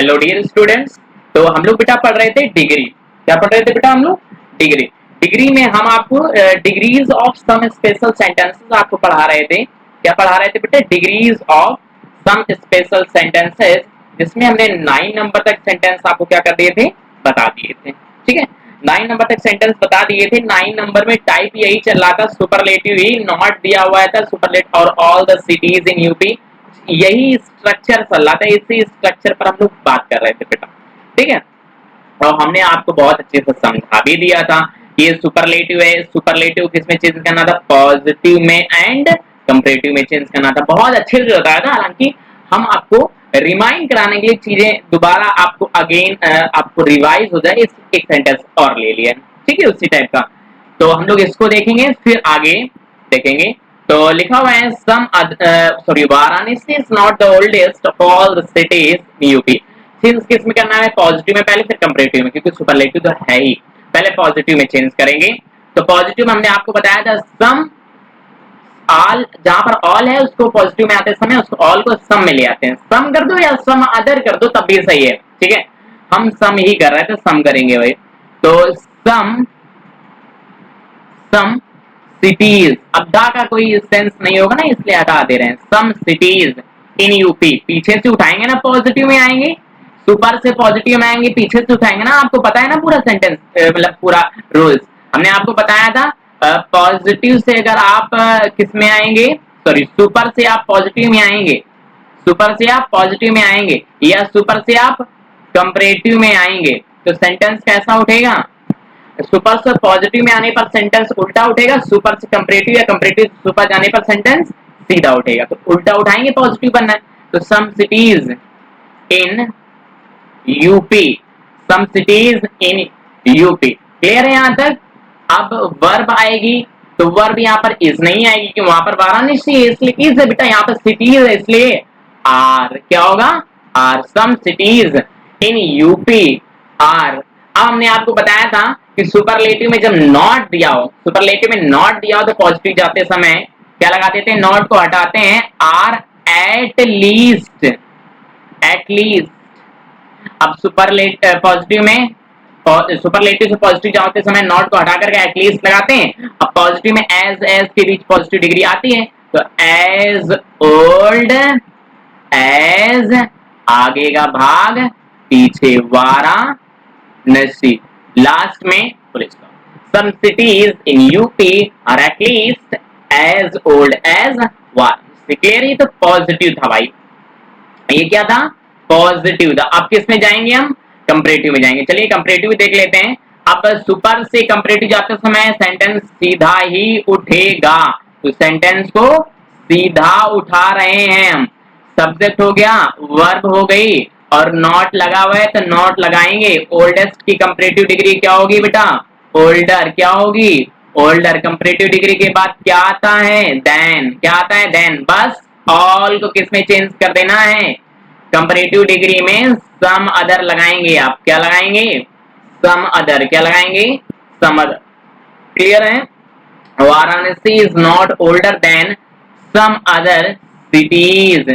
Hello dear students. तो हम लोग बेटा पढ़ रहे थे डिग्री। क्या पढ़ रहे थे बेटा हम लोग? डिग्री। डिग्री में हम आपको degrees of some special sentences आपको पढ़ा रहे थे। क्या पढ़ा रहे थे बेटा? Degrees of some special sentences, जिसमें हमने 9 नंबर तक सेंटेंस आपको क्या कर दिए थे? बता दिए थे। ठीक है, 9 नंबर तक सेंटेंस बता दिए थे। 9 नंबर में टाइप यही चल रहा था, सुपरलेटिव ही नॉट दिया हुआ था, सुपरलेट और all the cities in UP, यही स्ट्रक्चर चल रहा था। इसी स्ट्रक्चर पर हम लोग बात कर रहे थे बेटा। ठीक है, और हमने आपको बहुत अच्छे से समझा भी दिया था कि ये सुपरलेटिव है। सुपरलेटिव किसमें चेंज करना था? पॉजिटिव में एंड कंपैरेटिव में चेंज करना था। बहुत अच्छे से बताया था। हालांकि हम आपको रिमाइंड कराने के लिए चीजें दोबारा आपको अगेन आपको रिवाइज हो जाए, इस एक सेंटेंस और ले लिया। ठीक है, उसी टाइप का। तो हम लोग इसको देखेंगे, फिर आगे देखेंगे। तो लिखा हुआ है some sorry, Varanasi is not the oldest of all the cities in UP. Since किस में करना है? पॉजिटिव में पहले, फिर कंपैरेटिव में, क्योंकि सुपरलेटिव तो है ही। पहले पॉजिटिव में चेंज करेंगे। तो पॉजिटिव में हमने आपको बताया था सम ऑल, जहां पर ऑल है उसको पॉजिटिव में आते समय उसको ऑल को सम में ले आते हैं। सम कर दो या सम अदर कर दो तब भी सही है। ठीक है, हम सम ही कर रहे थे, सम करेंगे भाई। तो सम सम सिटीज, अब दा का कोई सेंस नहीं होगा ना, इसलिए हटा दे रहे हैं। सम सिटीज इन यूपी, पीछे से उठाएंगे ना पॉजिटिव में आएंगे, सुपर से पॉजिटिव में आएंगे, पीछे से उठाएंगे ना। आपको पता है ना पूरा सेंटेंस, मतलब पूरा रूल्स हमने आपको बताया था। पॉजिटिव से अगर आप किस में आएंगे, सॉरी सुपर से आप पॉजिटिव में आएंगे, सुपर से आप पॉजिटिव में आएंगे या सुपर से आप कंपैरेटिव में आएंगे, तो सेंटेंस कैसा उठेगा? सुपर से पॉजिटिव में आने पर सेंटेंस उल्टा उठेगा, सुपर से कंपैरेटिव या कंपैरेटिव से सुपर जाने पर सेंटेंस सीधा उठेगा। तो उल्टा उठाएंगे, पॉजिटिव बनना है। तो some cities in UP, some cities in UP. Clear है यहां तक? अब वर्ब आएगी, तो वर्ब यहाँ पर इज नहीं आएगी कि वहां पर वाराणसी है इसलिए इज है बेटा, यहाँ पर सिटीज है इसलिए आर। क्या होगा? Are. Some cities in UP are. अब हमने आपको बताया था कि सुपरलेटिव में जब नॉट दिया हो, सुपरलेटिव में नॉट दिया हो तो पॉजिटिव जाते समय क्या लगा देते हैं? नॉट को हटाते हैं, are at least, at least. अब सुपरलेट पॉजिटिव में, सुपरलेटिव से पॉजिटिव जाते समय नॉट को हटा करके एटलीस्ट लगाते हैं। अब पॉजिटिव में एज एज के बीच पॉजिटिव डिग्री आती है, तो एज ओल्ड एज, आगे का भाग पीछे वाराणसी, लास्ट में police. Some cities in UP are at least as old as Varanasi. Clear? ये तो पॉजिटिव था भाई, ये क्या था? पॉजिटिव था। अब किस में जाएंगे हम? कंपैरेटिव में जाएंगे। चलिए कंपैरेटिव देख लेते हैं। अब सुपर से कंपैरेटिव जाते समय सेंटेंस सीधा ही उठेगा, तो सेंटेंस को सीधा उठा रहे हैं हम। सब्जेक्ट हो गया, वर्ब हो गई, और नॉट लगा हुआ है तो नॉट लगाएंगे। ओल्डेस्ट की कंपैरेटिव डिग्री क्या होगी बेटा? ओल्डर। क्या होगी? ओल्डर। कंपैरेटिव डिग्री के बाद क्या आता है? देन। क्या आता है? देन। बस ऑल को किस में चेंज कर देना है? कंपैरेटिव डिग्री में सम अदर लगाएंगे आप। क्या लगाएंगे? Some other. क्या लगाएंगे? Some other. क्लियर है? Varanasi is not older than some other cities,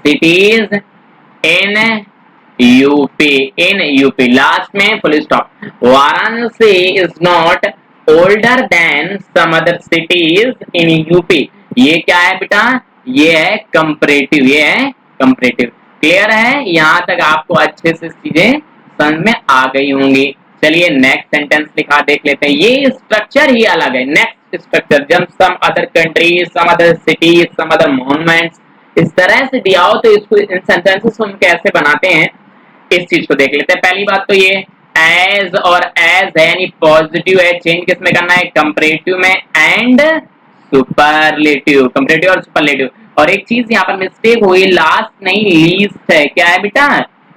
cities in UP, in UP. Last में full stop. Varanasi is not older than some other cities in UP. ये क्या है बेटा? ये है कंपैरेटिव, ये है कंपैरेटिव। क्लियर है? यहां तक आपको अच्छे से चीजें समझ में आ गई होंगी। चलिए नेक्स्ट सेंटेंस लिखा देख लेते हैं। ये स्ट्रक्चर ही अलग है। नेक्स्ट स्ट्रक्चर, जब some other countries, some other cities, some other monuments इस तरह से दिया हो, तो इसको इन सेंटेंसेस को हम कैसे बनाते हैं, इस चीज को देख लेते हैं। पहली बात तो ये एज और एज है, यानी पॉजिटिव है, चेंज किस में करना है? कंपैरेटिव में एंड सुपरलेटिव, कंपैरेटिव और सुपरलेटिव। और एक चीज यहाँ पर मिस्टेक हुई, लास्ट नहीं लीस्ट है। क्या है बेटा?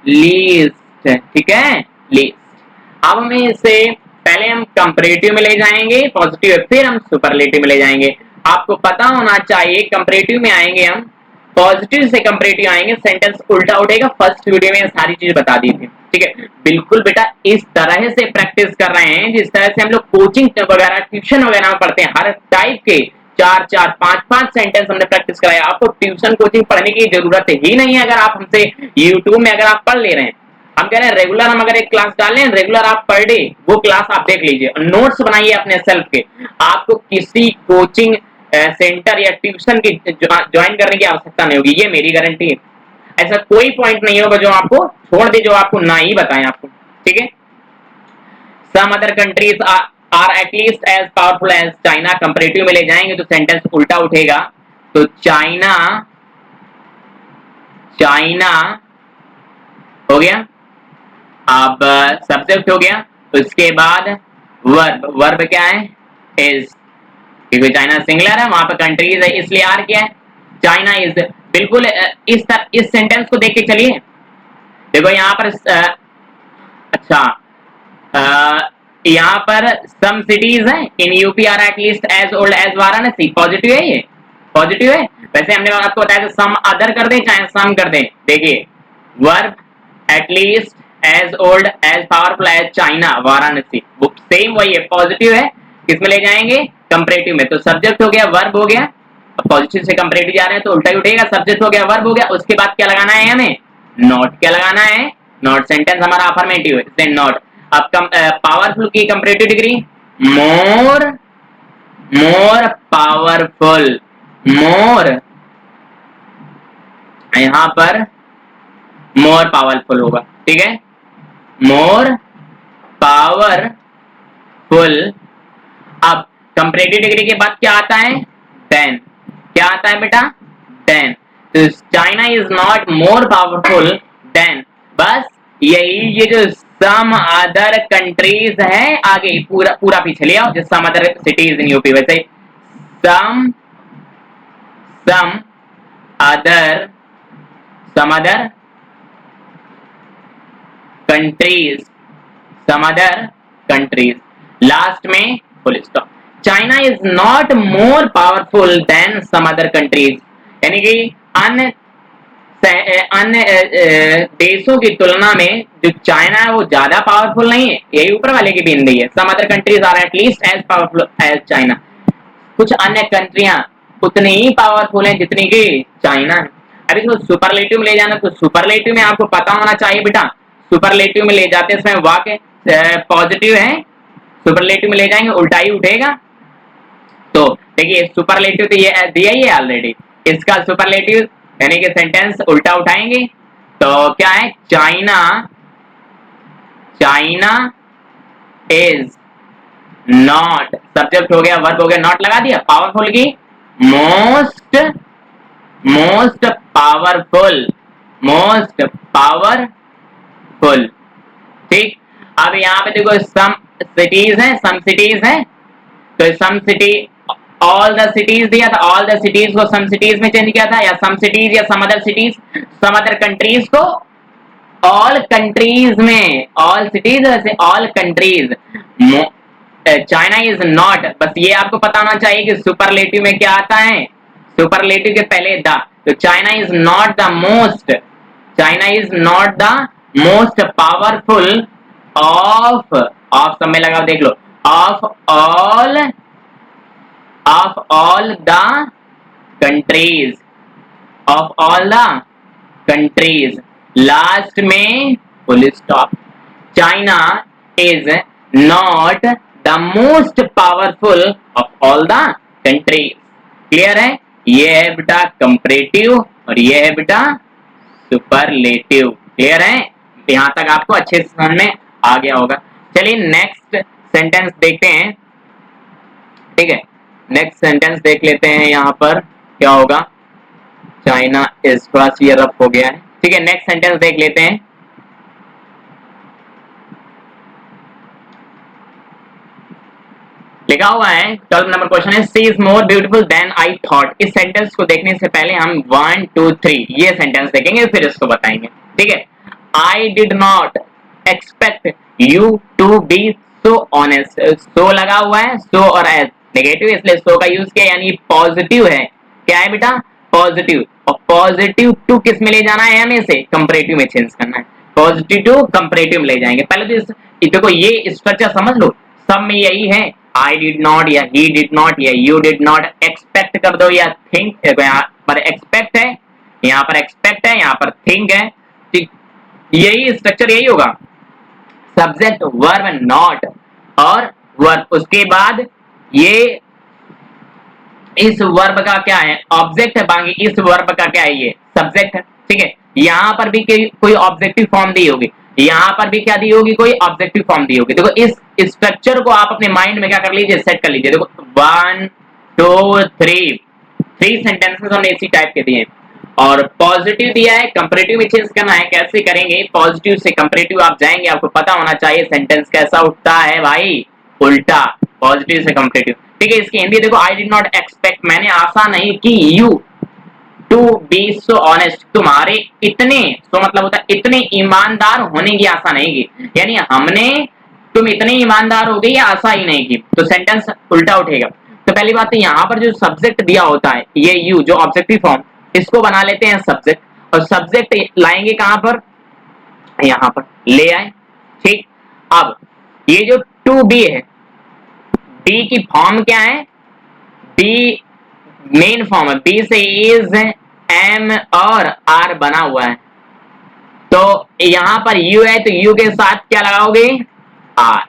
लीस्ट। ठीक है, लीस्ट। अब हमें इसे पहले हम कंपैरेटिव में ले जाएंगे पॉजिटिव, फिर हम सुपरलेटिव में ले जाएंगे। आपको पता होना चाहिए कंपैरेटिव में आएंगे हम, पॉजिटिव से कंपैरेटिव आएंगे, सेंटेंस उल्टा उठेगा। फर्स्ट वीडियो में सारी चीज बता दी थी। ठीक है, बिल्कुल बेटा इस तरह से प्रैक्टिस कर रहे हैं जिस तरह से हम लोग कोचिंग वगैरह, ट्यूशन वगैरह में पढ़ते हैं। हर टाइप के चार चार पांच पांच सेंटेंस हमने प्रैक्टिस कराया। आपको ट्यूशन कोचिंग पढ़ने की जरूरत ही नहीं है अगर आप हमसे यूट्यूब में अगर आप पढ़ ले रहे हैं। हम कह रहे हैं रेगुलर हम अगर एक क्लास डाल लें, रेगुलर आप पर डे वो क्लास आप देख लीजिए और नोट्स बनाइए अपने सेल्फ के। आपको किसी कोचिंग सेंटर या ट्यूशन की ज्वाइन करने की आवश्यकता नहीं होगी, ये मेरी गारंटी है। ऐसा कोई पॉइंट नहीं होगा जो आपको छोड़ दे, जो आपको ना ही बताएं आपको, ठीक है। Some other countries are at least as powerful as China, comparative में ले जाएंगे तो सेंटेंस उल्टा उठेगा। तो चाइना, चाइना हो गया, अब सब्जेक्ट हो गया। तो इसके बाद वर्ब, वर्ब क्या है, इज, क्योंकि चाइना सिंगुलर है, वहां पर कंट्रीज है इसलिए आर क्या है, चाइना इज। बिल्कुल इस सेंटेंस को देख के चलिए, देखो यहाँ पर अच्छा यहाँ पर सम सिटीज हैं in UP are at least as old as Varanasi, positive है, ये पॉजिटिव है। वैसे हमने आपको बताया था सम अदर कर दें चाहे सम कर दें। देखिए verb at least as old as powerful as China Varanasi, वो सेम वही है, पॉजिटिव है। किसमें ले जाएंगे, कंपैरेटिव में। तो सब्जेक्ट हो गया, वर्ब हो गया, अब पॉजिटिव से कंपैरेटिव जा रहे हैं तो उल्टा ही उठेगा। सब्जेक्ट हो गया, वर्ब हो गया, उसके बाद क्या लगाना है हमें, नॉट। क्या लगाना है, नॉट। सेंटेंस हमारा अफर्मेटिव है इसलिए नॉट। अब पावरफुल की कंपैरेटिव डिग्री, मोर, मोर पावरफुल, मोर, यहां पर मोर पावरफुल होगा, ठीक है, मोर पावरफुल। अब कंपैरेटिव डिग्री के बाद क्या आता है, देन। क्या आता है बेटा, देन। तो China is not more powerful then, बस यही, ये जो सम अदर कंट्रीज है, आगे पूरा पूरा पीछे ले आओ, some other cities in UP, वैसे some other countries, some other countries, last में full stop. China is not more powerful than some other countries, यानी कि अन्य देशों की तुलना में जो चाइना है वो ज्यादा पावरफुल नहीं है, यही ऊपर वाले की भी हिंदी है। Some other countries are at least as powerful as China, कुछ अन्य कंट्रियां उतनी ही पावरफुल हैं जितनी कि चाइना है। अब इसको सुपरलेटिव में ले जाना, तो सुपरलेटिव में आपको पता होना चाहिए बेटा, सुपरलेटिव में ले जाते समय वाक्य पॉजिटिव है, सुपरलेटिव में ले जाएंगे उल्टा ही उठेगा। तो देखिए सुपरलेटिव तो ये दिया ही है ऑलरेडी, इसका सुपरलेटिव यानी कि सेंटेंस उल्टा उठाएंगे तो क्या है, China, China is not, subject हो गया, वर्ब हो गया, नॉट लगा दिया, पावरफुल की most, most powerful, most powerful, ठीक। अब यहाँ पे देखो सम सिटीज है, सम सिटीज है, तो some city, all the cities दिया था, ऑल द सिटीज को सम सिटीज में चेंज किया था, या सम सिटीज या some other cities, some other countries को ऑल कंट्रीज में, ऑल सिटीज वैसे all countries. China is not, बस ये आपको पता होना चाहिए कि सुपरलेटिव में क्या आता है, सुपरलेटिव के पहले द, तो China is not the most, China is not the most powerful of, of सब में लगा देख लो, of all the countries, of all the countries, last में full stop. China is not the most powerful of all the countries, clear है। ये है बेटा कंपैरेटिव और ये है बेटा सुपरलेटिव, क्लियर है, यहां तक आपको अच्छे से समझ में आ गया होगा। चलिए नेक्स्ट सेंटेंस देखते हैं, ठीक है, नेक्स्ट सेंटेंस देख लेते हैं, यहां पर क्या होगा, चाइना इज, थोड़ा सी रफ हो गया है, ठीक है, नेक्स्ट सेंटेंस देख लेते हैं। लिखा हुआ है 12 नंबर क्वेश्चन है, she is more beautiful than I thought. इस सेंटेंस को देखने से पहले हम 1 2 3 ये सेंटेंस देखेंगे, फिर इसको बताएंगे, ठीक है। I did not expect you to be so honest, so लगा हुआ है, सो और एज नेगेटिव इसलिए सो का यूज किया, यानी पॉजिटिव है, क्या है बेटा, पॉजिटिव। और पॉजिटिव टू किस में ले जाना है, हमें से कंपैरेटिव में चेंज करना है, पॉजिटिव टू कंपैरेटिव में ले जाएंगे। पहले तो देखो ये स्ट्रक्चर समझ लो, सब में यही है, आई डिड नॉट या ही डिड नॉट या यू डिड नॉट, एक्सपेक्ट कर दो या थिंक, यहाँ पर एक्सपेक्ट है, यहाँ पर एक्सपेक्ट है, यहाँ पर थिंक है, ठीक, यही स्ट्रक्चर यही होगा, सब्जेक्ट वर्ब नॉट और वर्ब, उसके बाद ये इस वर्ब का क्या है, ऑब्जेक्ट है, बाकी इस वर्ब का क्या है, ये सब्जेक्ट है, ठीक है। यहाँ पर भी कोई ऑब्जेक्टिव फॉर्म दी होगी, यहाँ पर भी क्या दी होगी, कोई ऑब्जेक्टिव फॉर्म दी होगी। देखो इस स्ट्रक्चर को आप अपने माइंड में क्या कर लीजिए, सेट कर लीजिए। देखो 1 2 3 सेंटेंसेस हमने इसी टाइप के दिए, और पॉजिटिव दिया है, कंपैरेटिव में चेंज करना है। कैसे करेंगे, पॉजिटिव से कंपैरेटिव आप जाएंगे, आपको पता होना चाहिए सेंटेंस कैसा उठता है भाई, उल्टा, पॉजिटिव से कंपैरेटिव, ठीक है। इसकी हिंदी देखो, आई डिड नॉट एक्सपेक्ट, मैंने आशा नहीं की, you to be so honest, तुम्हारे इतने, सो मतलब होता है इतने ईमानदार होने की आशा नहीं की, यानी हमने तुम इतने ईमानदार हो गई, आशा ही नहीं की, तो सेंटेंस उल्टा उठेगा। तो पहली बात तो यहाँ पर जो सब्जेक्ट दिया होता है, ये यू जो ऑब्जेक्टिव फॉर्म, इसको बना लेते हैं सब्जेक्ट, और सब्जेक्ट लाएंगे कहां पर, यहां पर ले आए, ठीक। अब ये जो टू बी है, बी की फॉर्म क्या है, बी मेन फॉर्म है, बी से इज एम और आर बना हुआ है, तो यहां पर यू है, तो यू के साथ क्या लगाओगे, आर,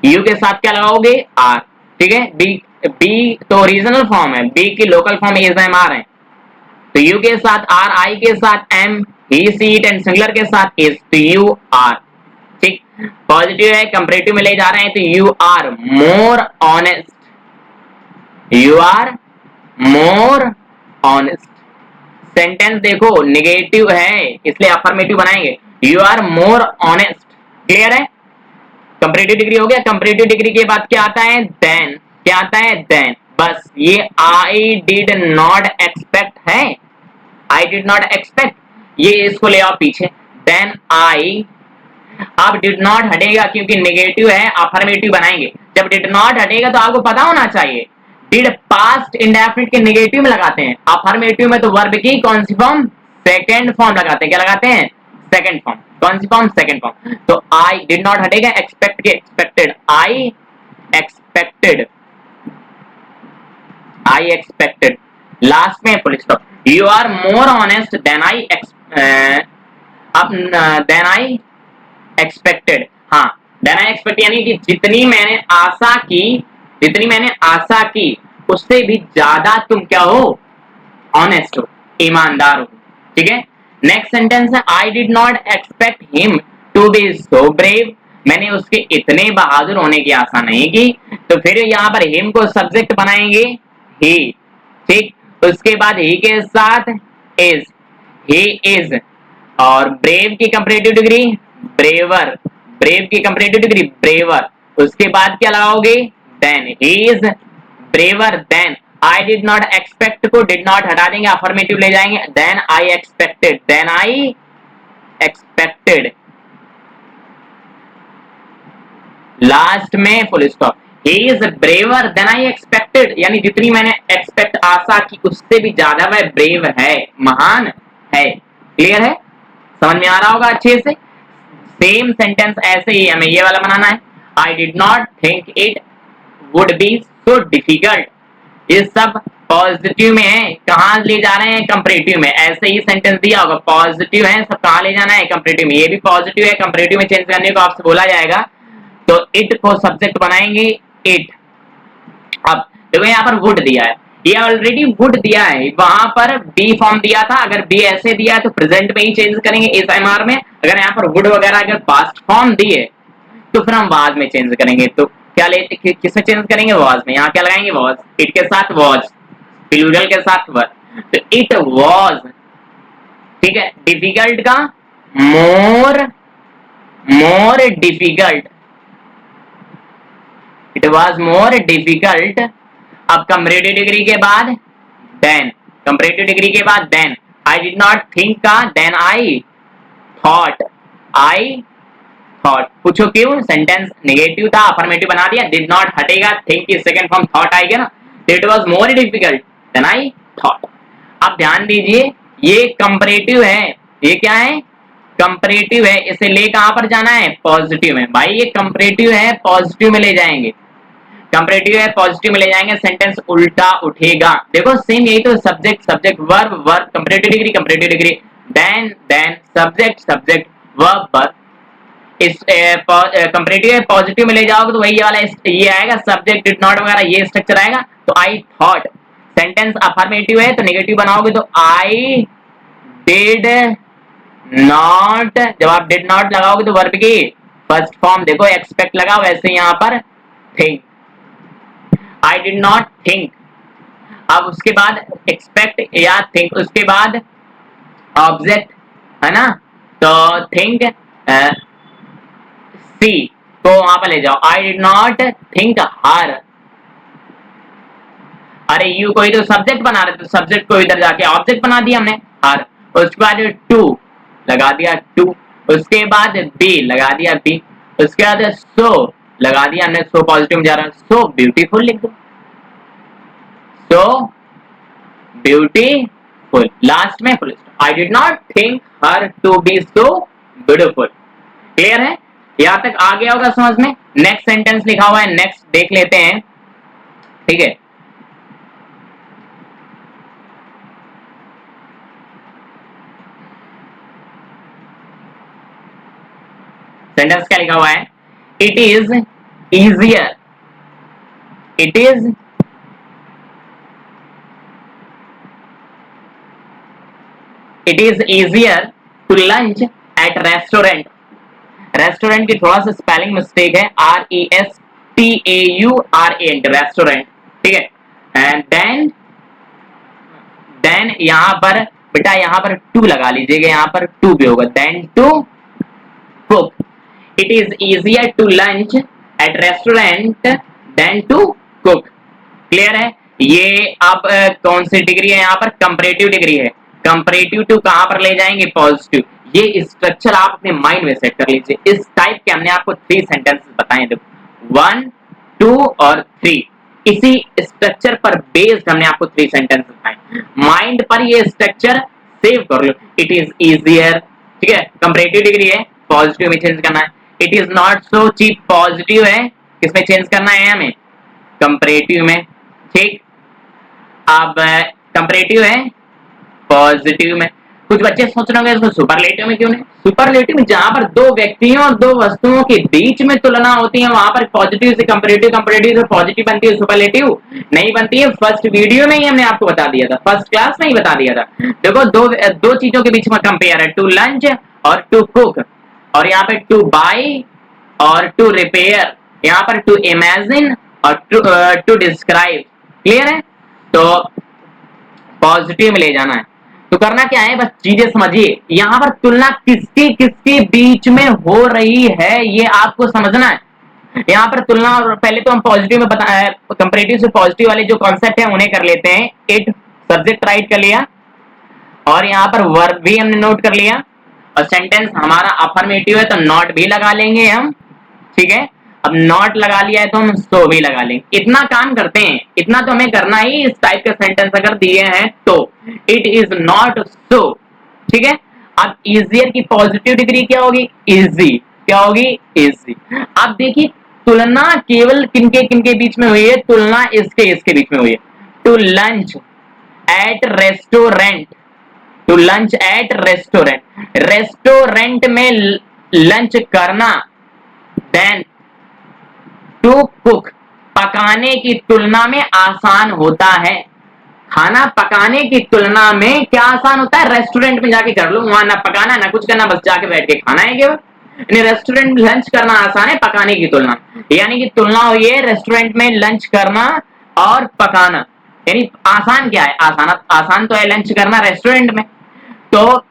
यू के साथ क्या लगाओगे, आर, ठीक है। बी तो ओरिजिनल फॉर्म है, बी की local form is am are है, तो यू के साथ आर, आई के साथ am, he she it, and singular के साथ इज, तो यू आर, ठीक। पॉजिटिव है, कंपैरेटिव में ले जा रहे हैं, तो you are more honest, you are more honest. Sentence देखो नेगेटिव है, इसलिए अफर्मेटिव बनाएंगे, you are more honest, clear है। कंपैरेटिव डिग्री हो गया, कंपैरेटिव डिग्री के बाद क्या आता है, देन, क्या आता है, देन, बस ये आई डिड नॉट एक्सपेक्ट है, आई डिड नॉट एक्सपेक्ट, ये इसको ले आओ पीछे, देन आई, अब डिड नॉट हटेगा क्योंकि नेगेटिव है, अफर्मेटिव बनाएंगे। जब डिड नॉट हटेगा तो आपको पता होना चाहिए, डिड पास्ट इंडेफिनिट के नेगेटिव में लगाते हैं, अफर्मेटिव में तो वर्ब की कौन सी फॉर्म, सेकंड फॉर्म लगाते हैं, क्या लगाते हैं, सेकंड फॉर्म, कौन सी फॉर्म, सेकंड फॉर्म। तो आई डिड नॉट हटेगा, एक्सपेक्ट के expected, I expected, I expected, last में full stop, you are more honest than I अब देन आई एक्सपेक्टेड, हाँ, देन आई एक्सपेक्ट यानी कि जितनी मैंने आशा की, जितनी मैंने आशा की उससे भी ज्यादा तुम क्या हो, ऑनेस्ट हो, ईमानदार हो, ठीक है। नेक्स्ट सेंटेंस है, I did not expect him to be so brave, मैंने उसके इतने बहादुर होने की आशा नहीं की, तो फिर यहाँ पर हिम को सब्जेक्ट बनाएंगे, ही, ठीक। उसके बाद ही के साथ इज, ही इज, और ब्रेव की कंपैरेटिव डिग्री ब्रेवर, ब्रेव की कंपैरेटिव डिग्री ब्रेवर, उसके बाद क्या लगाओगे, than, he is braver than, I did not expect को डिड नॉट हटा देंगे, अफर्मेटिव ले जाएंगे, than I expected, than I expected, last में full stop, he is braver than I expected, यानी जितनी मैंने एक्सपेक्ट आशा की उससे भी ज्यादा वह ब्रेव है, महान है, क्लियर है, समझ में आ रहा होगा अच्छे से। सेम सेंटेंस ऐसे ही हमें ये वाला बनाना है, I did not think it would be so difficult, ये सब पॉजिटिव में है, कहां ले जा रहे हैं, कंपैरेटिव में, ऐसे ही सेंटेंस दिया होगा, पॉजिटिव है, सब कहां ले जाना है, कंपैरेटिव में, ये भी पॉजिटिव है, कंपैरेटिव में चेंज करने को आपसे बोला जाएगा, तो इट को सब्जेक्ट बनाएंगे, इट। अब देखो यहाँ पर वुड दिया है, ये ऑलरेडी वुड दिया है, वहां पर बी फॉर्म दिया था, अगर बी ऐसे दिया है तो प्रेजेंट में ही चेंज करेंगे इस एमआर में, अगर यहाँ पर वुड वगैरह अगर पास्ट फॉर्म दिए तो फिर हम बाद में चेंज करेंगे, तो क्या लेते, किसमें चेंज करेंगे, वॉज में, यहाँ क्या लगाएंगे, वॉज, इट के साथ वॉज, प्लूरल के साथ वर, तो इट वॉज, ठीक है, डिफिकल्ट का more, more difficult, it was more difficult. अब कंपैरेटिव डिग्री के बाद देन, कंपैरेटिव डिग्री के बाद than, I did not think का than I thought, I thought, पूछो क्यों, सेंटेंस नेगेटिव था, अफर्मेटिव बना दिया, डिड नॉट हटेगा, थिंक की सेकंड फॉर्म थॉट आएगा ना, it was more difficult than I thought. अब ध्यान दीजिए ये कंपैरेटिव है, ये क्या है, कंपैरेटिव है, इसे ले कहां पर जाना है, पॉजिटिव में, भाई ये कंपैरेटिव है, पॉजिटिव में ले जाएंगे, कंपैरेटिव है पॉजिटिव में ले जाएंगे, सेंटेंस उल्टा उठेगा। देखो सेम यही तो, subject subject verb verb, comparative degree, then subject subject verb verb. इस कंपैरेटिव पॉजिटिव में ले जाओगे तो वही वाला ये आएगा, सब्जेक्ट डिड नॉट वगैरह ये स्ट्रक्चर आएगा। तो आई थॉट, सेंटेंस अफर्मेटिव है तो नेगेटिव बनाओगे तो आई डिड नॉट, जब आप डिड नॉट लगाओगे तो वर्ब की फर्स्ट फॉर्म देखो एक्सपेक्ट लगा, वैसे यहाँ पर think, I did not think. अब उसके बाद एक्सपेक्ट या थिंक, उसके बाद ऑब्जेक्ट है ना, तो थिंक सी को वहां पर ले जाओ, आई डिड नॉट थिंक हर। अरे यू को ही तो सब्जेक्ट बना रहे, तो सब्जेक्ट को इधर जाके ऑब्जेक्ट बना दिया हमने हर। उसके बाद टू लगा दिया टू, उसके बाद बी लगा दिया बी, उसके बाद सो लगा दिया हमने, सो पॉजिटिव में जा रहा है, सो ब्यूटीफुल लिख दो, सो ब्यूटीफुल, लास्ट में full stop. I did not think her to be so beautiful. Clear है? यहां तक आ गया होगा समझ में। नेक्स्ट सेंटेंस लिखा हुआ है, नेक्स्ट देख लेते हैं। ठीक है, सेंटेंस क्या लिखा हुआ है? It is easier, it is it is easier to lunch at restaurant. Restaurant की थोड़ा सा स्पेलिंग मिस्टेक है, RESTAURANT, रेस्टोरेंट। ठीक है, एंड देन यहां पर बेटा यहां पर टू लगा लीजिएगा, यहां पर टू भी होगा, then to cook. It is easier to lunch at restaurant then to cook. Clear है? ये अब कौन सी डिग्री है? यहाँ पर कंपैरेटिव डिग्री है। कंपैरेटिव टू कहां पर ले जाएंगे? पॉजिटिव। ये स्ट्रक्चर आप अपने माइंड में सेट कर लीजिए। इस टाइप के हमने आपको 3 सेंटेंसेस बताए, देखो 1 2 और 3। इसी स्ट्रक्चर पर बेस्ड हमने आपको 3 सेंटेंसेस बताए। माइंड पर ये स्ट्रक्चर सेव कर लो। इट इज इजियर, ठीक है, कंपैरेटिव डिग्री है, पॉजिटिव में चेंज करना है। It is not so cheap, positive है, किसमें चेंज करना है? हमें कंपैरेटिव में। ठीक, अब कंपैरेटिव है पॉजिटिव में। कुछ बच्चे सोच रहे होंगे इसको सुपरलेटिव में क्यों नहीं? सुपरलेटिव में जहां पर दो व्यक्तियों और दो वस्तुओं के बीच में तुलना होती है, वहां पर पॉजिटिव से कंपैरेटिव, कंपैरेटिव से पॉजिटिव बनती है, सुपरलेटिव नहीं बनती है। फर्स्ट वीडियो में ही हमने आपको बता दिया था, फर्स्ट क्लास में ही बता दिया था। देखो दो चीजों के बीच में कंपेयर है, टू लंच और टू कुक, और यहाँ पे टू बाय और टू रिपेयर, यहाँ पर टू इमेजिन और टू डिस्क्राइब। क्लियर है? तो पॉजिटिव में ले जाना है। तो करना क्या है, बस चीजें समझिए। यहाँ पर तुलना किसके किसके बीच में हो रही है ये आपको समझना है। यहाँ पर तुलना, पहले तो हम पॉजिटिव में बताया, कंपैरेटिव से पॉजिटिव वाले जो कॉन्सेप्ट है उन्हें कर लेते हैं। इट सब्जेक्ट राइट कर लिया, और यहाँ पर वर्ब भी हमने नोट कर लिया, और सेंटेंस हमारा अफर्मेटिव है तो नॉट भी लगा लेंगे हम। ठीक है, अब नॉट लगा लिया है तो हम सो भी लगा लेंगे। इतना काम करते हैं, इतना तो हमें करना ही। इस टाइप के सेंटेंस अगर दिए हैं तो इट इज नॉट सो। ठीक है, अब इजियर की पॉजिटिव डिग्री क्या होगी? इजी। क्या होगी? इजी। अब देखिए तुलना केवल किनके किनके बीच में हुई है? तुलना इसके इसके बीच में हुई है। To lunch at restaurant, to lunch at restaurant, restaurant में लंच करना, देन टू कुक, पकाने की तुलना में आसान होता है। खाना पकाने की तुलना में क्या आसान होता है? रेस्टोरेंट में जाके कर लो, वहां ना पकाना ना कुछ करना, बस जाके बैठ के खाना है केवल। रेस्टोरेंट में लंच करना आसान है पकाने की तुलना, यानी कि तुलना हुई है रेस्टोरेंट में लंच करना और पकाना। यानी आसान क्या है? आसान तो है लंच करना रेस्टोरेंट में। तो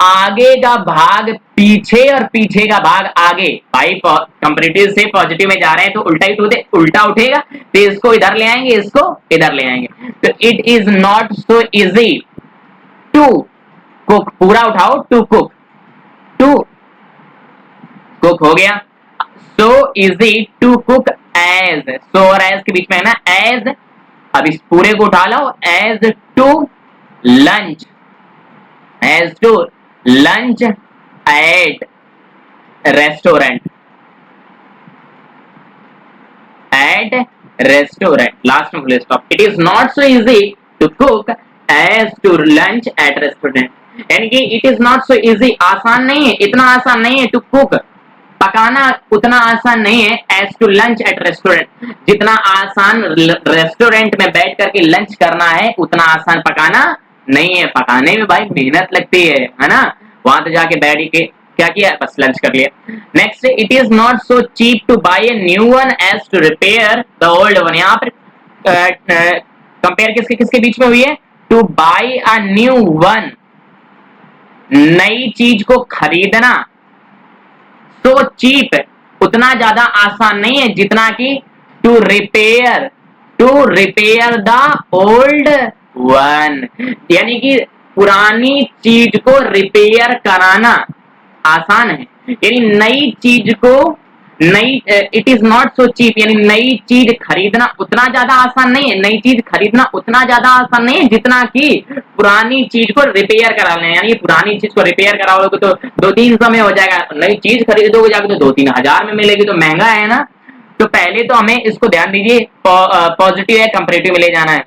आगे का भाग पीछे और पीछे का भाग आगे। भाई कंपैरेटिव से पॉजिटिव में जा रहे हैं तो उल्टा ही तो उल्टा उठेगा, तो इसको इधर ले आएंगे, इसको इधर ले आएंगे। तो it is not so easy to cook, पूरा उठाओ, टू कुक, टू कुक हो गया। So easy to cook as, so और एज के बीच में है ना एज, अब इस पूरे को उठा लो, as to lunch, as to lunch at restaurant, at restaurant. Last में full stop. It is not so easy to cook as to lunch at restaurant. यानी कि it is not so easy, आसान नहीं है, इतना आसान नहीं है to cook, पकाना उतना आसान नहीं है as to lunch at restaurant, जितना आसान रेस्टोरेंट में बैठ करके लंच करना है उतना आसान पकाना नहीं है। पकाने में भाई मेहनत लगती है ना। वहां तो जाके बैठ के क्या किया, बस लंच कर लिया। Next, it is not so cheap to buy a new one as to repair the old one. यहाँ पर कंपेयर किसके किसके बीच में हुई है, to buy a new one, नई चीज को खरीदना, तो चीप उतना ज्यादा आसान नहीं है जितना कि to repair the old one, यानी कि पुरानी चीज को रिपेयर कराना आसान है। यानी नई चीज को it is not so cheap, यानी नई चीज खरीदना उतना ज्यादा आसान नहीं है, नई चीज खरीदना उतना ज्यादा आसान नहीं है जितना कि पुरानी चीज को रिपेयर करा लें। यानी पुरानी चीज को रिपेयर कराओगे तो 2-300 में हो जाएगा, नई चीज खरीदोगे जाके तो 2-3 हजार में मिलेगी, तो महंगा है ना। तो पहले तो हमें इसको ध्यान दीजिए, पॉजिटिव है कंपैरेटिव में ले जाना है,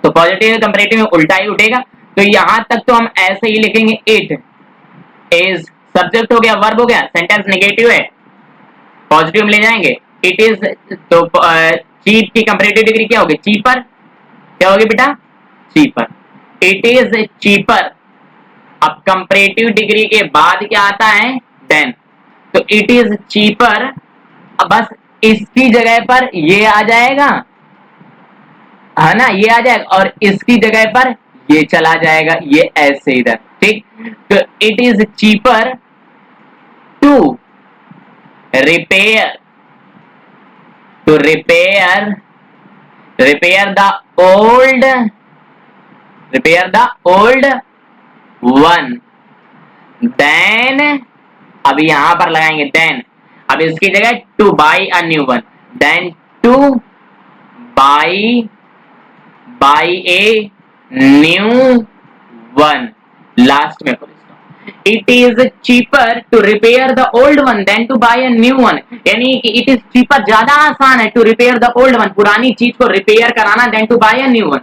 तो पॉजिटिव है कंपैरेटिव में उल्टा ही उठेगा। तो यहां तक तो हम ऐसे ही लिखेंगे, इट इज सब्जेक्ट हो गया, वर्ब हो गया, सेंटेंस नेगेटिव है, पॉजिटिव में ले जाएंगे। इट इज, तो चीप की कंपैरेटिव डिग्री क्या होगी, चीपर, क्या होगी बेटा, चीपर। It is cheaper. अब कंपैरेटिव डिग्री के बाद क्या आता है, देन, तो इट इज चीपर, अब बस इसकी जगह पर ये आ जाएगा, है ना, ये आ जाएगा, और इसकी जगह पर ये चला जाएगा, ये ऐसे इधर, ठीक। तो it is cheaper to repair the old one, than, अभी यहां पर लगाएंगे देन, अब इसकी जगह to buy a new one, than to buy a new one, last में it is cheaper to repair the old one than to buy a new one, यानी कि इट इज चीपर, ज्यादा आसान है, to repair the old one, पुरानी चीज को repair कराना, than to buy a new one,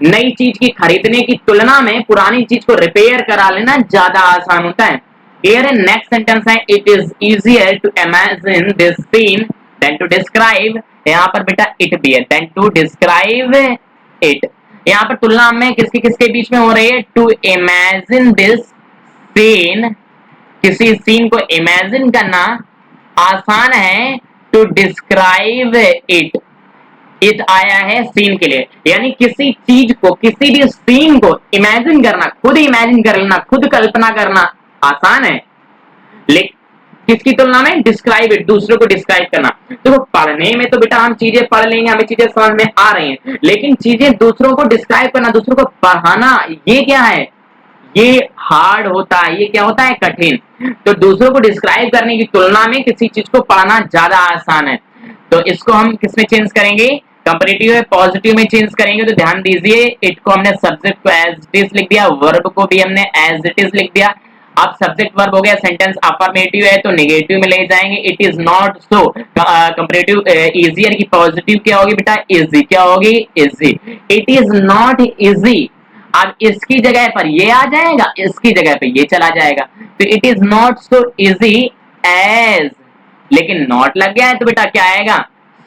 नई चीज की खरीदने की तुलना में पुरानी चीज को रिपेयर करा लेना ज्यादा आसान होता है। Here next sentence है, it is easier to imagine this scene than to describe, यहाँ पर बेटा it भी है, than to describe it, यहाँ पर तुलना में किसके किसके बीच में हो रही है, to imagine this scene, किसी सीन को इमेजिन करना आसान है, टू डिस्क्राइब इट, इट आया है सीन के लिए, यानी किसी चीज को, किसी भी सीन को इमेजिन करना, खुद इमेजिन कर लेना, खुद कल्पना करना आसान है, लेकिन किसकी तुलना में, डिस्क्राइब इट, दूसरों को डिस्क्राइब करना। तो पढ़ने में तो बेटा हम चीजें पढ़ लेंगे, हमें चीजें समझ में आ रही हैं, लेकिन चीजें दूसरों को डिस्क्राइब करना, दूसरों को पढ़ाना, ये क्या है, ये हार्ड होता है, ये क्या होता है, कठिन। तो दूसरों को डिस्क्राइब करने की तुलना में किसी चीज को पढ़ना ज्यादा आसान है। तो इसको हम किसमें चेंज करेंगे, कंपैरेटिव है पॉजिटिव में चेंज करेंगे। तो ध्यान दीजिए, इट को हमने सब्जेक्ट को एज इट इज लिख दिया, वर्ब को भी हमने एज इट इज लिख दिया। अब सब्जेक्ट वर्ब हो गया, सेंटेंस अफर्मेटिव है तो नेगेटिव में ले जाएंगे। It is not so comparative easier की पॉजिटिव क्या होगी बेटा, इजी, क्या होगी, easy. It is not easy, अब इसकी जगह पर ये आ जाएगा, इसकी जगह पे ये चला जाएगा, तो it is not so easy as, लेकिन नॉट लग गया है तो बेटा क्या आएगा,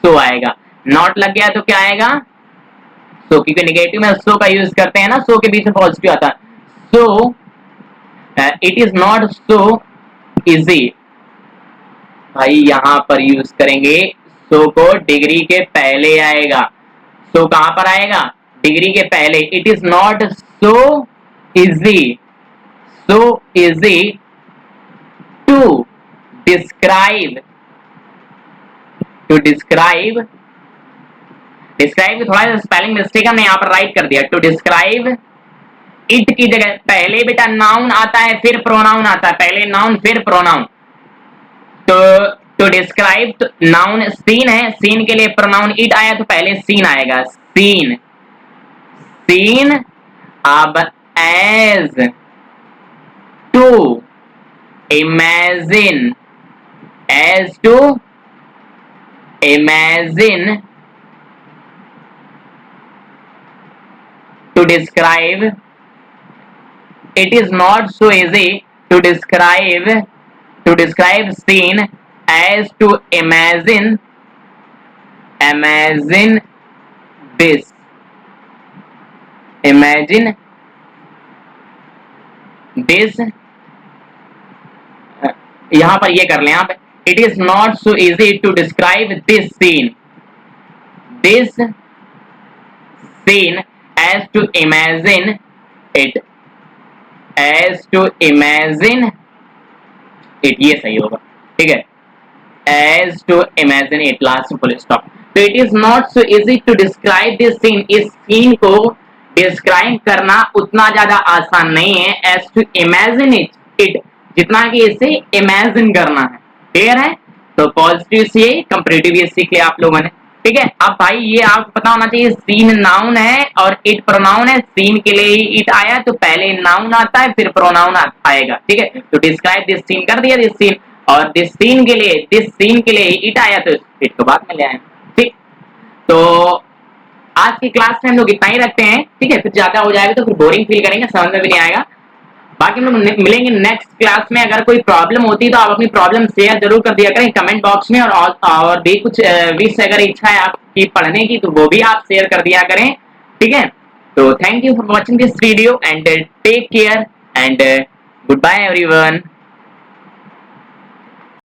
सो आएगा, नॉट लग गया है तो क्या आएगा, सो, क्योंकि नेगेटिव में सो का यूज करते हैं ना, सो के बीच में पॉजिटिव आता है। So it is not so easy, भाई यहां पर यूज करेंगे सो को, डिग्री के पहले आएगा, सो कहां पर आएगा, डिग्री के पहले। It is not so easy to describe, describe थोड़ा सा स्पेलिंग मिस्टेक हमने यहाँ पर राइट कर दिया, टू डिस्क्राइब इट की जगह पहले बेटा नाउन आता है फिर प्रोनाउन आता है, पहले नाउन फिर प्रोनाउन। तो टू डिस्क्राइब, तो नाउन सीन है, सीन के लिए प्रोनाउन इट आया तो पहले सीन आएगा, सीन, अब as to imagine, as to imagine to describe, it is not so easy to describe scene as to imagine this, imagine this, यहां पर ये कर लें आप, it is not so easy to describe this scene as to imagine it, ये सही होगा, ठीक है, as to imagine it, last full stop. तो it is not so easy to describe this scene, इस सीन को डिस्क्राइब करना उतना ज्यादा आसान नहीं है as to imagine it, जितना कि इसे इमेजिन करना है, क्लियर है। तो पॉजिटिव से कंपैरेटिव ये सीख लिया आप लोगों ने, ठीक है। अब भाई ये आपको पता होना चाहिए, सीन नाउन है और इट प्रोनाउन है, सीन के लिए ही इट आया तो पहले नाउन आता है फिर प्रोनाउन आएगा, ठीक है। तो डिस्क्राइब दिस सीन कर दिया, दिस सीन, और दिस सीन के लिए इट आया तो इट को बाद में ले आए, ठीक। तो आज की क्लास में हम लोग इतना ही रखते हैं, ठीक है, फिर ज्यादा हो जाएगा तो फिर बोरिंग फील करेंगे, समझ में भी नहीं आएगा। बाकी हम लोग मिलेंगे नेक्स्ट क्लास में। अगर कोई प्रॉब्लम होती है तो आप अपनी प्रॉब्लम शेयर जरूर कर दिया करें कमेंट बॉक्स में, और भी कुछ विश अगर इच्छा है आपकी पढ़ने की तो वो भी आप शेयर कर दिया करें, ठीक है। तो thank you for watching this video and take care and goodbye everyone.